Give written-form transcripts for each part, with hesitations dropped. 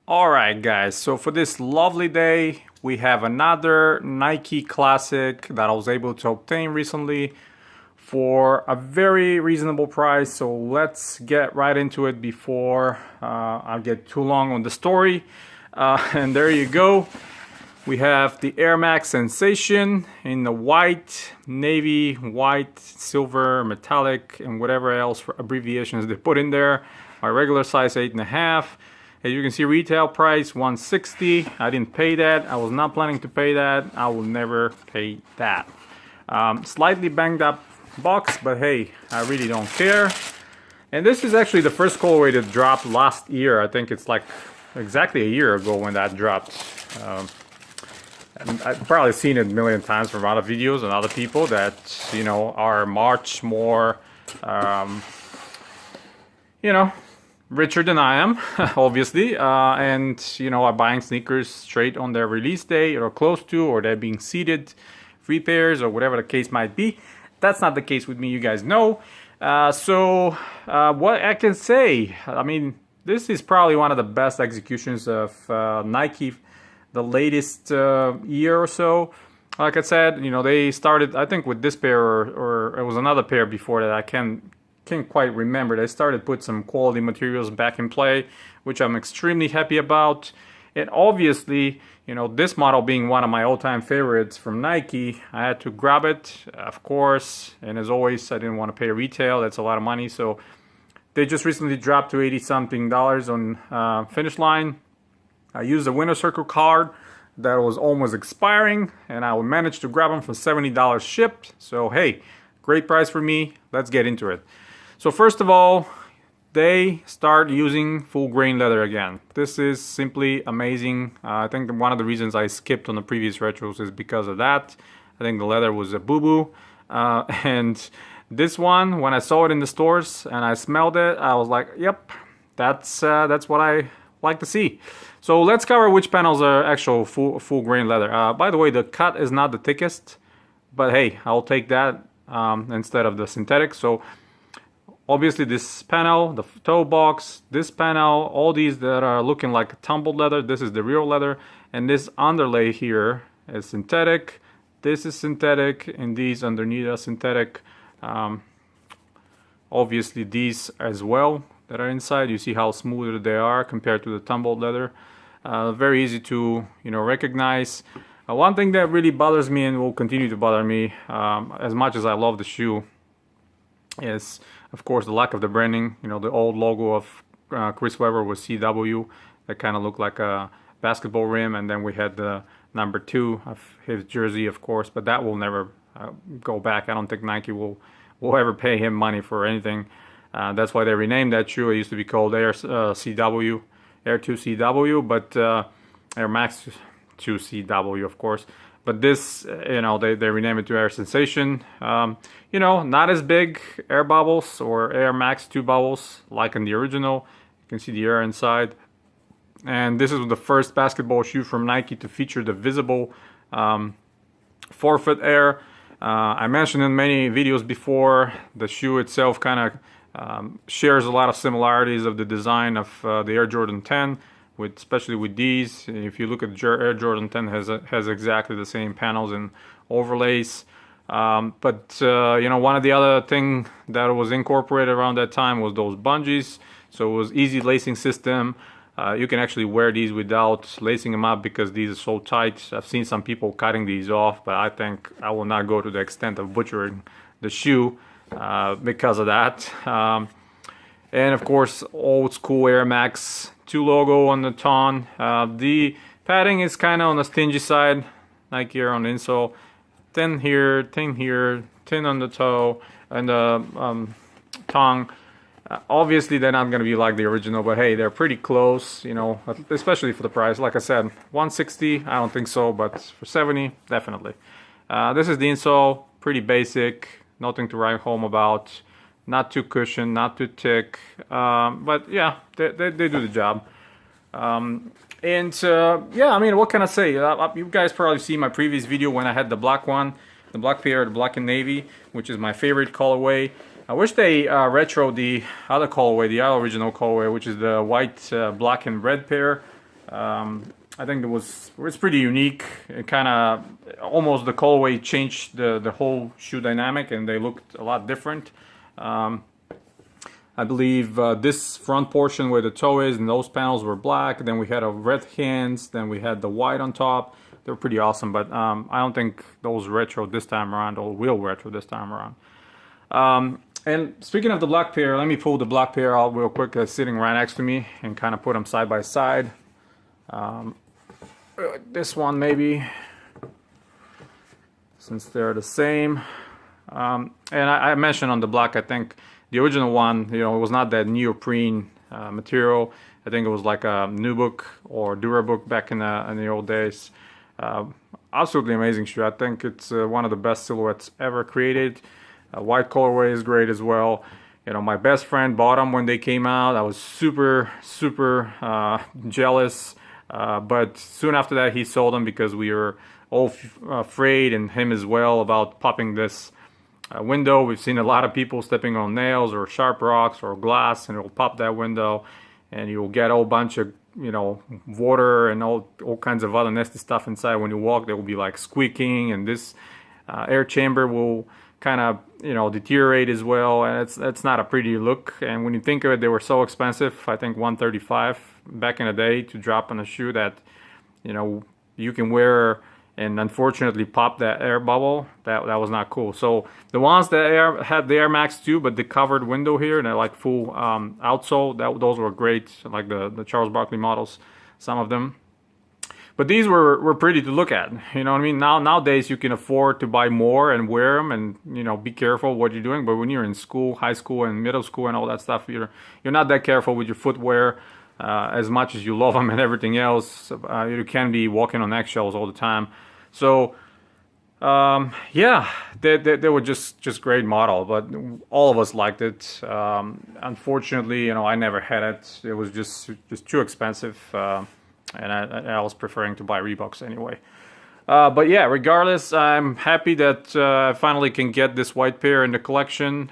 Alright guys, so for this lovely day we have another Nike Classic that I was able to obtain recently for a very reasonable price. So let's get right into it before I get too long on the story. And there you go. We have the Air Max Sensation in the white, navy, white, silver, metallic, and whatever else for abbreviations they put in there. My regular size 8.5. As you can see, retail price $160. I didn't pay that. I was not planning to pay that. I will never pay that. Slightly banged up box, but hey, I really don't care. And this is actually the first colorway that dropped last year. I think it's like exactly a year ago when that dropped. And I've probably seen it a million times from other videos and other people that, you know, are much more, richer than I am, obviously, and you know, are buying sneakers straight on their release day or close to, or they're being seeded free pairs or whatever the case might be. That's not the case with me, you guys know. What I can say, I mean, this is probably one of the best executions of Nike the latest year or so. Like I said, you know, they started, I think, with this pair or it was another pair before that. I can't quite remember. They started put some quality materials back in play, which I'm extremely happy about. And obviously, you know, this model being one of my all-time favorites from Nike, I had to grab it, of course. And as always, I didn't want to pay retail. That's a lot of money. So they just recently dropped to $80-something on FinishLine. I used a winner circle card that was almost expiring, and I managed to grab them for $70 shipped. So hey, great price for me. Let's get into it. So first of all, they start using full grain leather again. This is simply amazing. I think one of the reasons I skipped on the previous retros is because of that. I think the leather was a boo-boo. And this one, when I saw it in the stores and I smelled it, I was like, yep, that's what I like to see. So let's cover which panels are actual full grain leather. By the way, the cut is not the thickest, but hey, I'll take that instead of the synthetic. So obviously this panel, the toe box, this panel, all these that are looking like tumbled leather, this is the real leather, and this underlay here is synthetic, this is synthetic, and these underneath are synthetic. Obviously these as well that are inside, you see how smooth they are compared to the tumbled leather. Very easy to, you know, recognize. One thing that really bothers me and will continue to bother me, as much as I love the shoe, is of course the lack of the branding. You know, the old logo of Chris Webber was CW that kind of looked like a basketball rim, and then we had the number 2 of his jersey, of course, but that will never go back. I don't think Nike will ever pay him money for anything. That's why they renamed that shoe. It used to be called Air 2 CW, but Air Max 2 CW, of course. But this, you know, they renamed it to Air Sensation. You know, not as big air bubbles or Air Max 2 bubbles like in the original. You can see the air inside. And this is the first basketball shoe from Nike to feature the visible forefoot air. I mentioned in many videos before, the shoe itself kind of shares a lot of similarities of the design of the Air Jordan 10. Especially with these, if you look at Air Jordan 10, has exactly the same panels and overlays. But you know, one of the other thing that was incorporated around that time was those bungees. So it was easy lacing system. You can actually wear these without lacing them up because these are so tight. I've seen some people cutting these off, but I think I will not go to the extent of butchering the shoe because of that. And of course, old school Air Max 2 logo on the tongue. The padding is kind of on the stingy side, like here on the insole. Thin here, thin on the toe and the tongue. Obviously, they're not going to be like the original, but hey, they're pretty close, you know, especially for the price. Like I said, $160, I don't think so, but for $70, definitely. This is the insole, pretty basic, nothing to write home about. Not too cushioned, not too thick, but yeah, they do the job. Yeah, I mean, what can I say? You guys probably see my previous video when I had the black one, the black pair, the black and navy, which is my favorite colorway. I wish they retro the other colorway, the original colorway, which is the white, black and red pair. I think it's pretty unique. It kind of almost the colorway changed the whole shoe dynamic, and they looked a lot different. I believe this front portion where the toe is and those panels were black. Then we had a red hands. Then we had the white on top. They were pretty awesome, but I don't think those retro this time around, or will retro this time around. And speaking of the black pair, let me pull the black pair out real quick. That's sitting right next to me, and kind of put them side by side. This one maybe, since they're the same. And I mentioned on the black, I think the original one, it was not that neoprene material. I think it was like a Nubuck or Durabook back in the old days. Absolutely amazing shoe. I think it's one of the best silhouettes ever created. White colorway is great as well. My best friend bought them when they came out. I was super jealous. But soon after that, he sold them because we were all afraid, and him as well, about popping this window. We've seen a lot of people stepping on nails or sharp rocks or glass, and it will pop that window, and you'll get a whole bunch of water and all kinds of other nasty stuff inside. When you walk, there will be like squeaking, and this air chamber will kind of deteriorate as well, and it's not a pretty look. And when you think of it, they were so expensive. I think $135 back in the day to drop on a shoe that you can wear and unfortunately pop that air bubble. That was not cool. So the ones that had the Air Max 2 but the covered window here, and they're like full outsole, those were great, like the Charles Barkley models, some of them. But these were pretty to look at, you know what I mean? Nowadays you can afford to buy more and wear them, and be careful what you're doing. But when you're in school, high school and middle school and all that stuff, you're not that careful with your footwear. As much as you love them and everything else, you can be walking on eggshells all the time. So yeah, they were just great model, but all of us liked it. Unfortunately, I never had it. It was just too expensive. And I was preferring to buy Reeboks anyway. But yeah, regardless, I'm happy that I finally can get this white pair in the collection.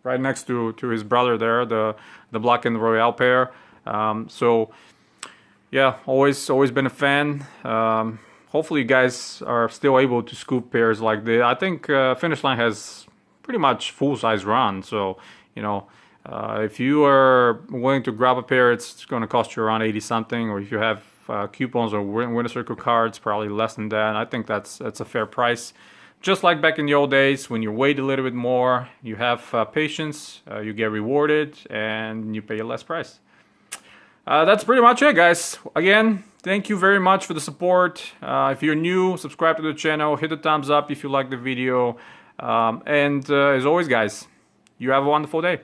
Right next to his brother there, the Black and Royale pair. So yeah, always been a fan. Hopefully you guys are still able to scoop pairs like this. I think FinishLine has pretty much full-size run. So if you are willing to grab a pair, it's going to cost you around 80 something, or if you have coupons or Winter Circle cards, probably less than that. I think that's a fair price. Just like back in the old days, when you wait a little bit more, you have patience, you get rewarded, and you pay a less price. That's pretty much it, guys. Again, thank you very much for the support. If you're new, subscribe to the channel, hit the thumbs up if you like the video. And as always, guys, you have a wonderful day.